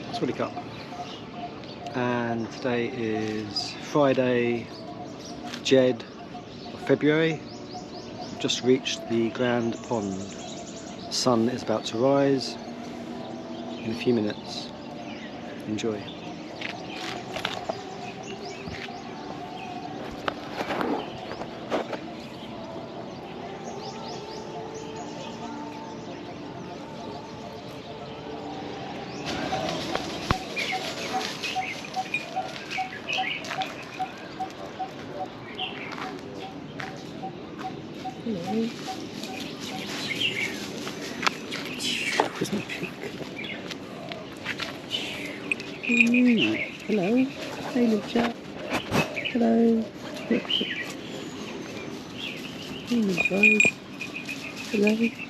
It's really cut. And today is Friday, Jed of February. We've just reached the Grand Pond. The sun is about to rise in a few minutes. Enjoy. Hello. Where's my pig? Hello. Hey, little chap. Hello. Hey, little guys. Hello.